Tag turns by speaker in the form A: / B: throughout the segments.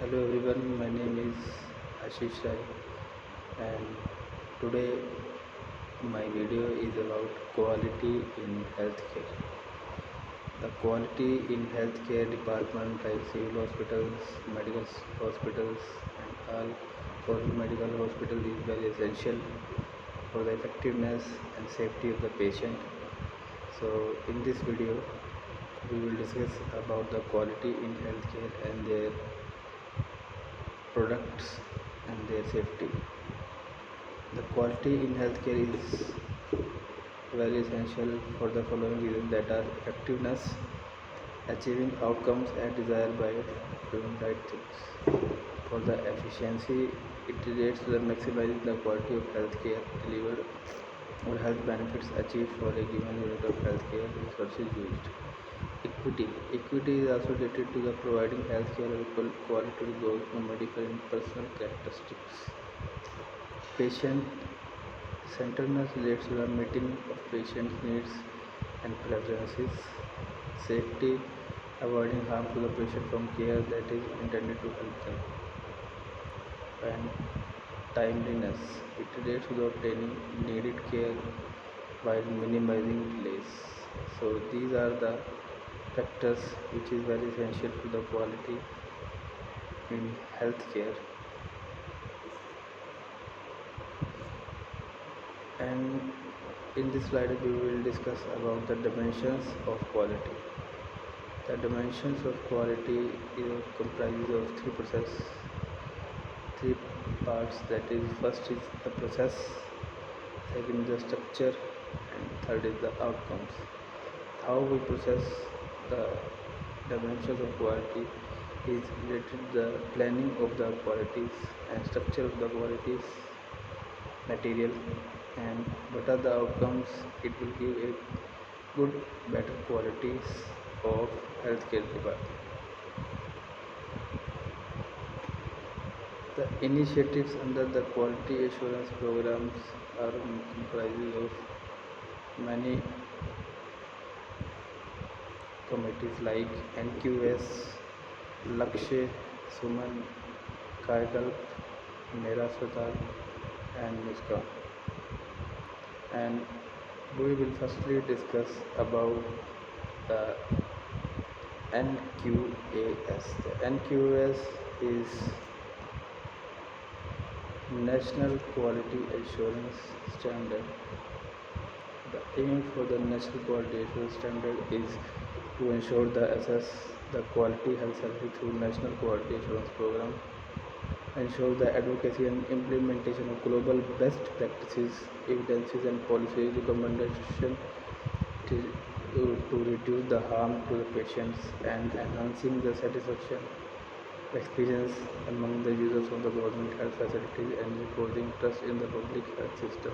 A: Hello everyone, my name is Ashish Rai and today my video is about quality in healthcare. The quality in healthcare department like civil hospitals, medical hospitals and all government medical hospitals is very essential for the effectiveness and safety of the patient. So in this video we will discuss about the quality in healthcare and their products and their safety. The quality in healthcare is very essential for the following reasons that are effectiveness, achieving outcomes as desired by doing right things. For the efficiency, it relates to the maximizing the quality of healthcare delivered or health benefits achieved for a given unit of healthcare resources used. Equity is also related to the providing healthcare of equal quality to those who may differ in personal characteristics. Patient centeredness relates to the meeting of patients' needs and preferences. Safety, avoiding harm to the patient from care that is intended to help them. And timeliness, it relates to the obtaining needed care while minimizing delays. So these are the factors which is very essential to the quality in healthcare. And in this slide we will discuss about the dimensions of quality. The dimensions of quality comprises of three parts, that is, first is the process, second is the structure, and third is the outcomes. How we process the dimensions of quality is related to the planning of the qualities and structure of the qualities material, and what are the outcomes. It will give a good better qualities of healthcare department. The initiatives under the quality assurance programs are comprises of many committees like NQS, Lakshya, Suman, Karnal, Mera Aspatal and Muska. And we will firstly discuss about the NQAS. The NQAS is National Quality Assurance Standard. The aim for the National Quality Assurance Standard is to ensure the quality health service through National Quality Assurance Program, ensure the advocacy and implementation of global best practices, evidences and policy recommendation to reduce the harm to the patients and enhancing the satisfaction experience among the users of the government health facilities and reinforcing trust in the public health system.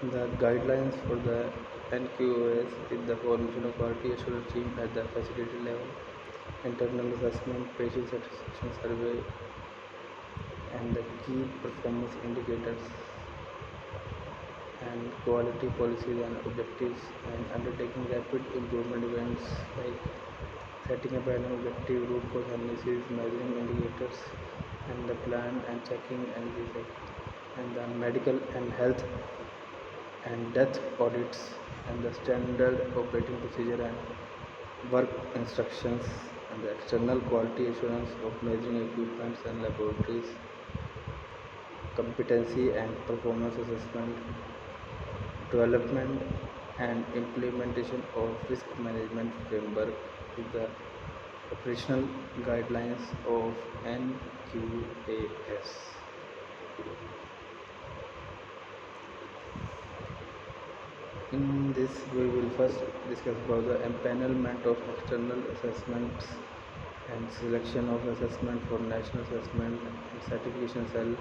A: The guidelines for the NQOS is the formation of quality assurance team at the facility level, internal assessment, patient satisfaction survey, and the key performance indicators, and quality policies and objectives, and undertaking rapid improvement events like setting up an objective root cause analysis, measuring indicators, and the plan and checking and recheck, and the medical and health and death audits, and the standard operating procedure and work instructions, and the external quality assurance of measuring equipments and laboratories, competency and performance assessment, development and implementation of risk management framework with the operational guidelines of NQAS. In this we will first discuss about the empanelment of external assessments and selection of assessment for national assessment and certification cell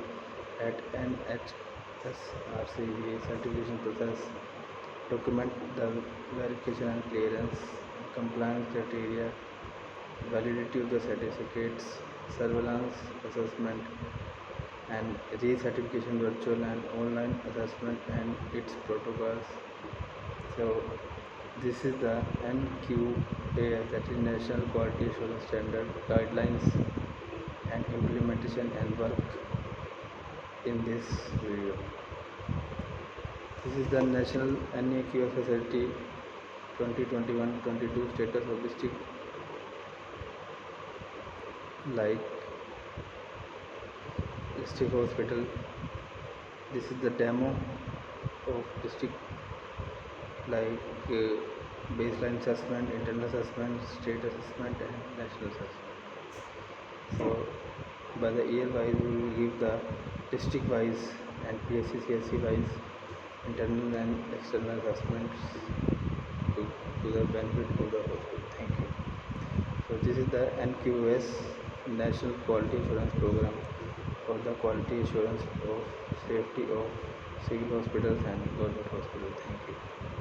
A: at NHSRCA certification process, document the verification and clearance, compliance criteria, validity of the certificates, surveillance assessment, and recertification virtual and online assessment and its protocols. So This is the NQAS, that is National Quality Assurance Standard guidelines and implementation and work in this video. This is the National NAQS facility 2021-22 status of district, like district hospital. This is the demo of district, like baseline assessment, internal assessment, state assessment and national assessment. So by the year wise we will give the district wise and PSC CSC wise internal and external assessments to the benefit of the hospital. Thank you. So this is the NQS, National Quality Assurance Program, for the quality assurance of safety of civil hospitals and government hospitals. Thank you.